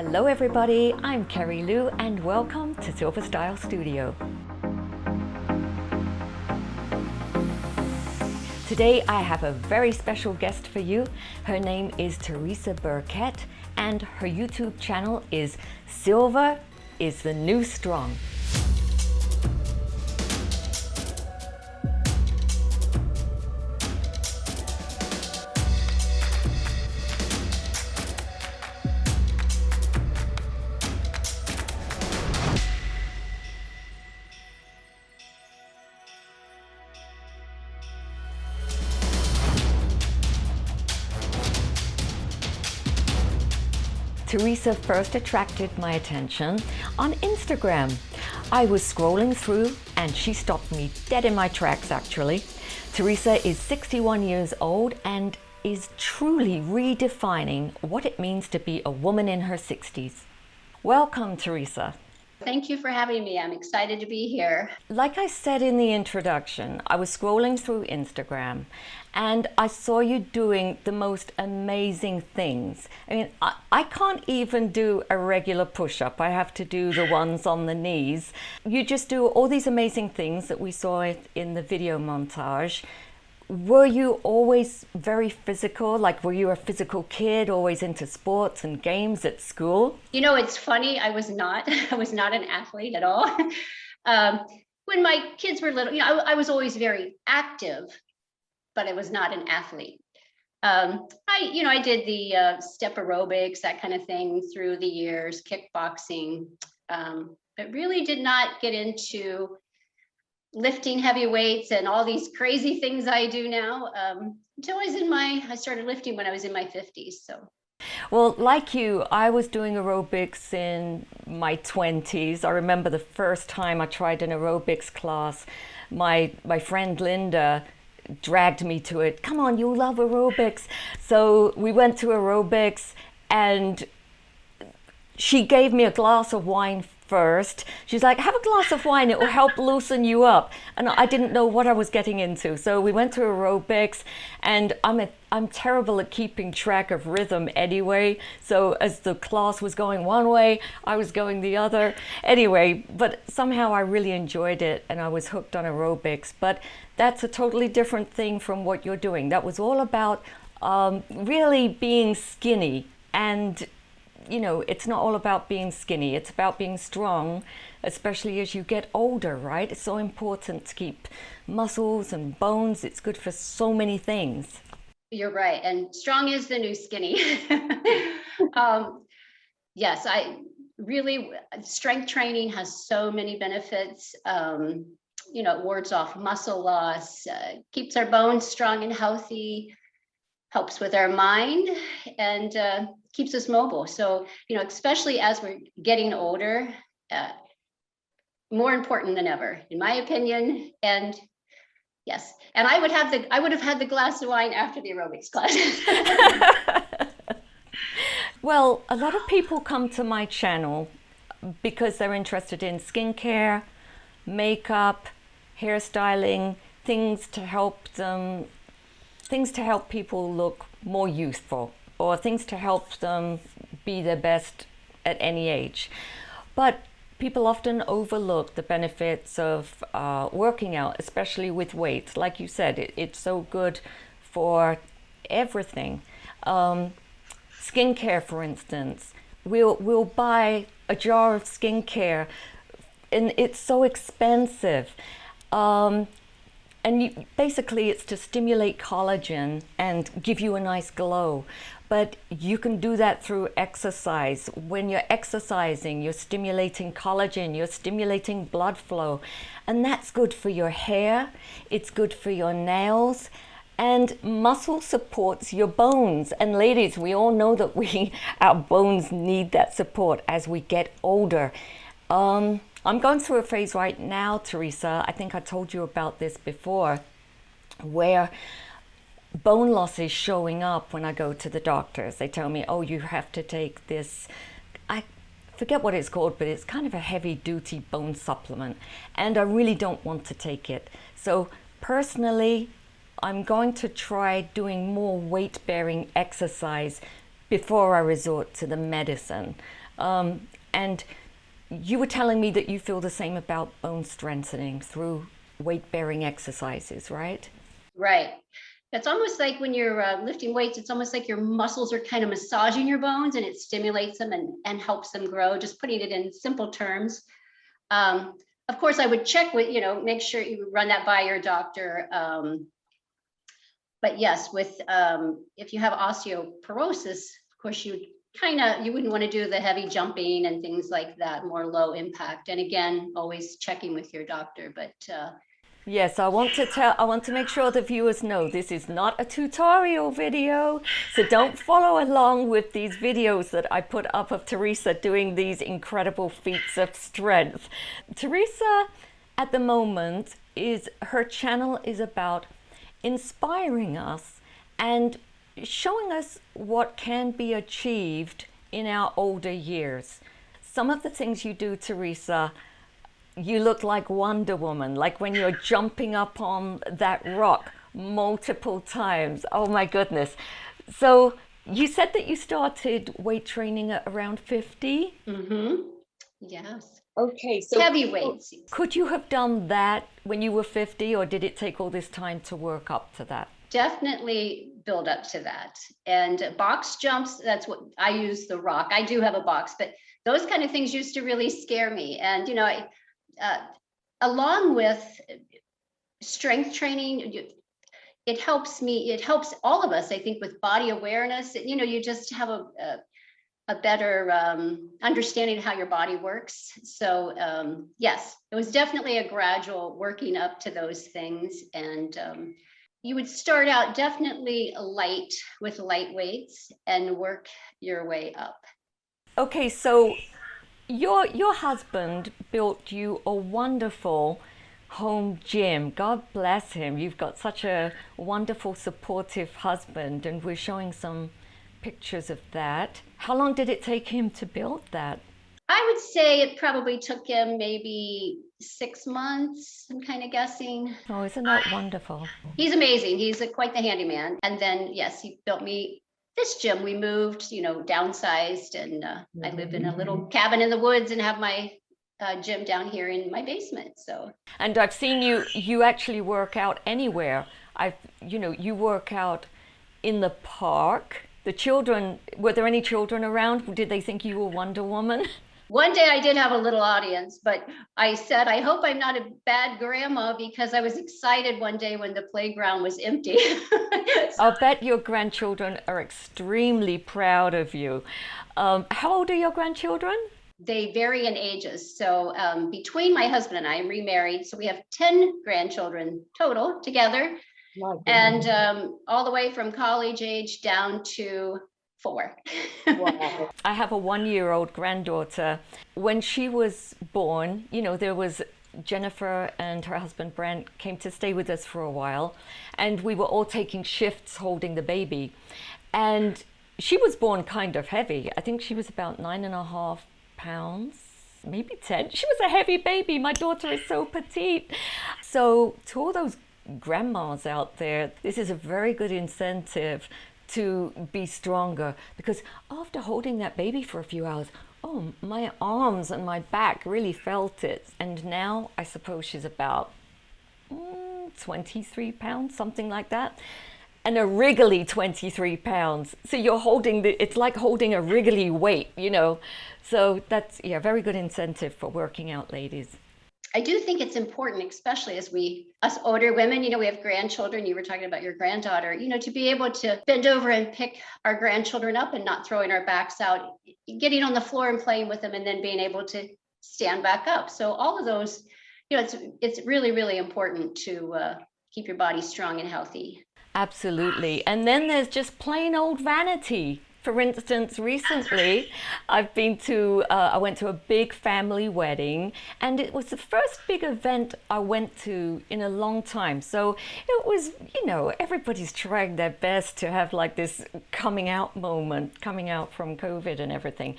Hello everybody, I'm Kerry-Lou and welcome to Silver Style Studio. Today I have a very special guest for you. Her name is Teresa Burkett and her YouTube channel is Silver is the New Strong. Teresa first attracted my attention on Instagram. I was scrolling through and she stopped me dead in my tracks actually. Teresa is 61 years old and is truly redefining what it means to be a woman in her 60s. Welcome, Teresa. Thank you for having me. I'm excited to be here. Like I said in the introduction, I was scrolling through Instagram and I saw you doing the most amazing things. I mean, I can't even do a regular push-up. I have to do the ones on the knees. You just do all these amazing things that we saw in the video montage. Were you always very physical? Like, were you a physical kid, always into sports and games at school? You know, it's funny. I was not. I was not an athlete at all. When my kids were little, I was always very active, but I was not an athlete. I did the step aerobics, that kind of thing through the years, kickboxing, but really did not get into lifting heavy weights and all these crazy things I do now. Until I started lifting when I was in my 50s. So. Well, like you, I was doing aerobics in my 20s. I remember the first time I tried an aerobics class, my friend Linda dragged me to it. Come on, you love aerobics. So we went to aerobics and she gave me a glass of wine first. She's like, have a glass of wine, it will help loosen you up. And I didn't know what I was getting into. So we went to aerobics and I'm terrible at keeping track of rhythm anyway. So as the class was going one way, I was going the other. Anyway, but somehow I really enjoyed it and I was hooked on aerobics. But that's a totally different thing from what you're doing. That was all about really being skinny. And it's not all about being skinny, it's about being strong, especially as you get older, right? It's so important to keep muscles and bones. It's good for so many things. You're right. And strong is the new skinny. Yes, strength training has so many benefits. It wards off muscle loss, keeps our bones strong and healthy, helps with our mind, and keeps us mobile. So, especially as we're getting older, more important than ever, in my opinion. And yes, and I would have had the glass of wine after the aerobics class. Well, a lot of people come to my channel because they're interested in skincare, makeup, hairstyling, things to help people look more youthful, or things to help them be their best at any age. But people often overlook the benefits of working out, especially with weights. Like you said, it's so good for everything. Skincare, for instance, we'll buy a jar of skincare and it's so expensive. And basically it's to stimulate collagen and give you a nice glow. But you can do that through exercise. When you're exercising, you're stimulating collagen, you're stimulating blood flow. And that's good for your hair, it's good for your nails, and muscle supports your bones. And ladies, we all know that our bones need that support as we get older. I'm going through a phase right now, Teresa, I think I told you about this before, where bone loss is showing up when I go to the doctors. They tell me, oh, you have to take this, I forget what it's called, but it's kind of a heavy duty bone supplement. And I really don't want to take it. So personally, I'm going to try doing more weight bearing exercise before I resort to the medicine. And you were telling me that you feel the same about bone strengthening through weight-bearing exercises, right? Right. It's almost like when you're lifting weights, it's almost like your muscles are kind of massaging your bones, and it stimulates them and helps them grow, just putting it in simple terms. Of course, I would check with, make sure you run that by your doctor. But yes, with if you have osteoporosis, of course, you wouldn't want to do the heavy jumping and things like that, more low impact. And again, always checking with your doctor. But yes, I want to make sure the viewers know this is not a tutorial video. So don't follow along with these videos that I put up of Teresa doing these incredible feats of strength. Teresa, at the moment, her channel is about inspiring us and showing us what can be achieved in our older years. Some of the things you do, Teresa, you look like Wonder Woman, like when you're jumping up on that rock multiple times. Oh my goodness. So you said that you started weight training at around 50? Mm-hmm. Yes. Okay, so heavy weights. Could you have done that when you were 50, or did it take all this time to work up to that? Definitely build up to that. And box jumps, that's what I use, the rock. I do have a box, but those kind of things used to really scare me. And, along with strength training, it helps all of us, I think, with body awareness. You just have a better understanding of how your body works. So yes, it was definitely a gradual working up to those things. And you would start out definitely light with light weights and work your way up. Okay, so your husband built you a wonderful home gym. God bless him. You've got such a wonderful, supportive husband, and we're showing some pictures of that. How long did it take him to build that? I would say it probably took him maybe 6 months, I'm kind of guessing. Oh, isn't that wonderful? He's amazing. He's quite the handyman. And then, yes, he built me this gym. We moved, downsized, and I live in a little cabin in the woods and have my gym down here in my basement. So. And I've seen you actually work out anywhere. You work out in the park. The children, were there any children around? Did they think you were Wonder Woman? One day I did have a little audience, but I said, I hope I'm not a bad grandma, because I was excited one day when the playground was empty. I'll bet your grandchildren are extremely proud of you. How old are your grandchildren? They vary in ages. So between my husband and I, I'm remarried, so we have 10 grandchildren total together. And all the way from college age down to 4. wow. I have a 1-year-old granddaughter. When she was born, there was Jennifer and her husband Brent came to stay with us for a while, and we were all taking shifts holding the baby. And she was born kind of heavy. I think she was about 9.5 pounds, maybe 10. She was a heavy baby. My daughter is so petite. So to all those grandmas out there, this is a very good incentive to be stronger, because after holding that baby for a few hours, my arms and my back really felt it. And now I suppose she's about 23 pounds, something like that, and a wriggly 23 pounds. So you're holding it's like holding a wriggly weight, so that's very good incentive for working out, ladies. I do think it's important, especially as us older women, we have grandchildren. You were talking about your granddaughter, to be able to bend over and pick our grandchildren up and not throwing our backs out, getting on the floor and playing with them, and then being able to stand back up. So all of those, it's really, really important to keep your body strong and healthy. Absolutely. And then there's just plain old vanity. For instance, recently I went to a big family wedding, and it was the first big event I went to in a long time. So it was, everybody's trying their best to have like this coming out moment, coming out from COVID and everything.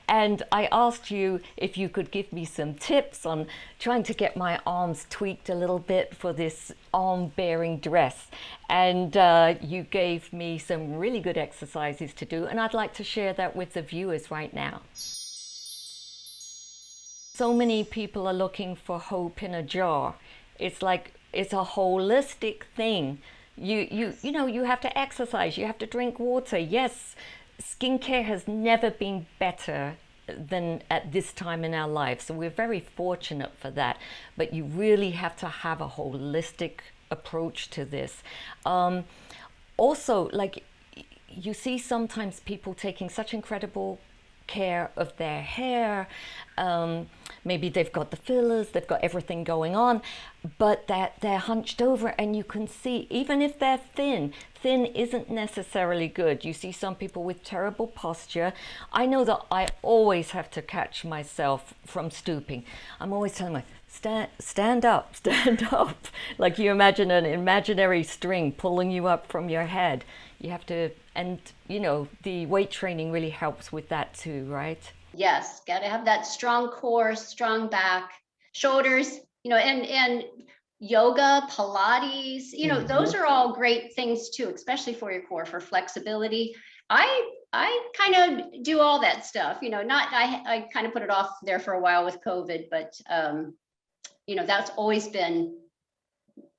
And I asked you if you could give me some tips on trying to get my arms tweaked a little bit for this arm-bearing dress. And you gave me some really good exercises to do, and I'd like to share that with the viewers right now. So many people are looking for hope in a jar. It's like, it's a holistic thing. You know, you have to exercise, you have to drink water. Yes, skincare has never been better than at this time in our lives. So we're very fortunate for that. But you really have to have a holistic approach to this. Also, like, you see sometimes people taking such incredible care of their hair. Maybe they've got the fillers, they've got everything going on, but they're hunched over, and you can see, even if they're thin isn't necessarily good. You see some people with terrible posture. I know that I always have to catch myself from stooping. I'm always telling myself, stand up, stand up. Like you imagine an imaginary string pulling you up from your head. You have to, and you know, the weight training really helps with that too, right? Yes, got to have that strong core, strong back, shoulders, you know, and yoga, Pilates, you know, those are all great things too, especially for your core, for flexibility. I kind of do all that stuff, you know, I kind of put it off there for a while with COVID, but you know, that's always been,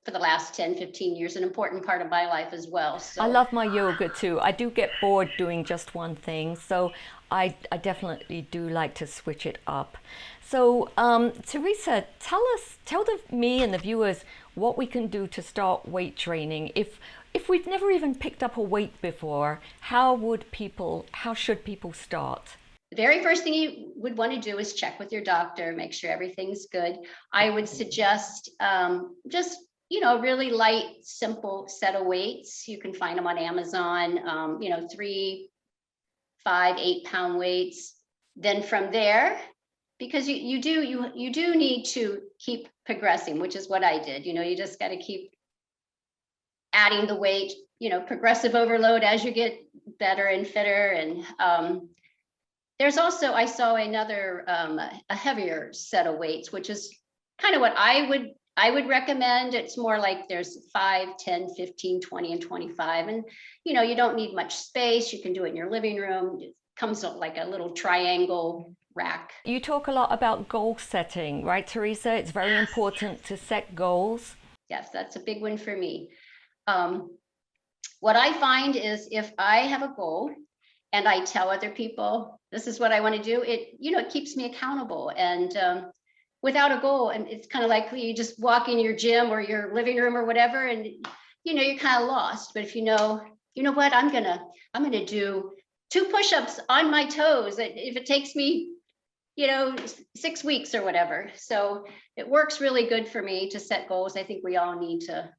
for the last 10, 15 years, an important part of my life as well. So I love my yoga too. I do get bored doing just one thing, so I definitely do like to switch it up. So Teresa, tell me and the viewers what we can do to start weight training. If we've never even picked up a weight before, how should people start? the very first thing you would want to do is check with your doctor, make sure everything's good. I would suggest just, you know, really light, simple set of weights. You can find them on Amazon, you know, 3, 5, 8-pound weights. Then from there, because you do need to keep progressing, which is what I did. You know, you just got to keep adding the weight, you know, progressive overload as you get better and fitter. And there's also, I saw another a heavier set of weights, which is kind of what I would recommend. It's more like there's 5, 10, 15, 20, and 25. And, you know, you don't need much space. You can do it in your living room. It comes up like a little triangle rack. You talk a lot about goal setting, right, Teresa? It's very important to set goals. Yes, that's a big one for me. What I find is if I have a goal and I tell other people, this is what I want to do, it keeps me accountable. And without a goal, and it's kind of like you just walk in your gym or your living room or whatever, and you know, you're kind of lost. But if you know what, I'm gonna do 2 push-ups on my toes, if it takes me, you know, 6 weeks or whatever. So it works really good for me to set goals. I think we all need to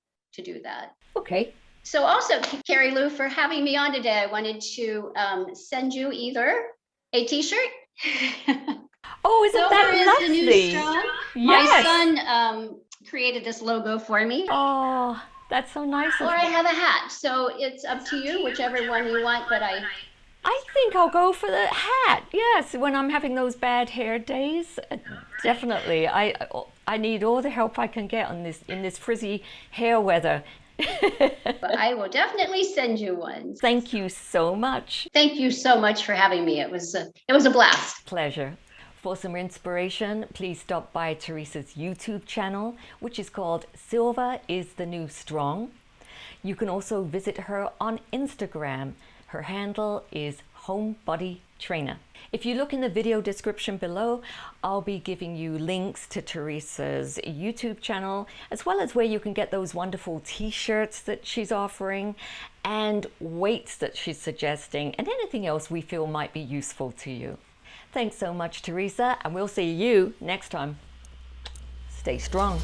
do that. Okay. So also, Kerry-Lou, for having me on today, I wanted to send you either a t-shirt. Oh, isn't that lovely? The new straw. Yes. My son created this logo for me. Oh, that's so nice. Or I have a hat. So it's up to you, whichever one you want, but I think I'll go for the hat. Yes, when I'm having those bad hair days, definitely. I need all the help I can get in this frizzy hair weather. But I will definitely send you one. Thank you so much. Thank you so much for having me. It was a blast. Pleasure. For some inspiration, please stop by Teresa's YouTube channel, which is called Silver is the New Strong. You can also visit her on Instagram. Her handle is Homebody Trainer. If you look in the video description below, I'll be giving you links to Teresa's YouTube channel, as well as where you can get those wonderful t-shirts that she's offering and weights that she's suggesting, and anything else we feel might be useful to you. Thanks so much, Teresa, and we'll see you next time. Stay strong.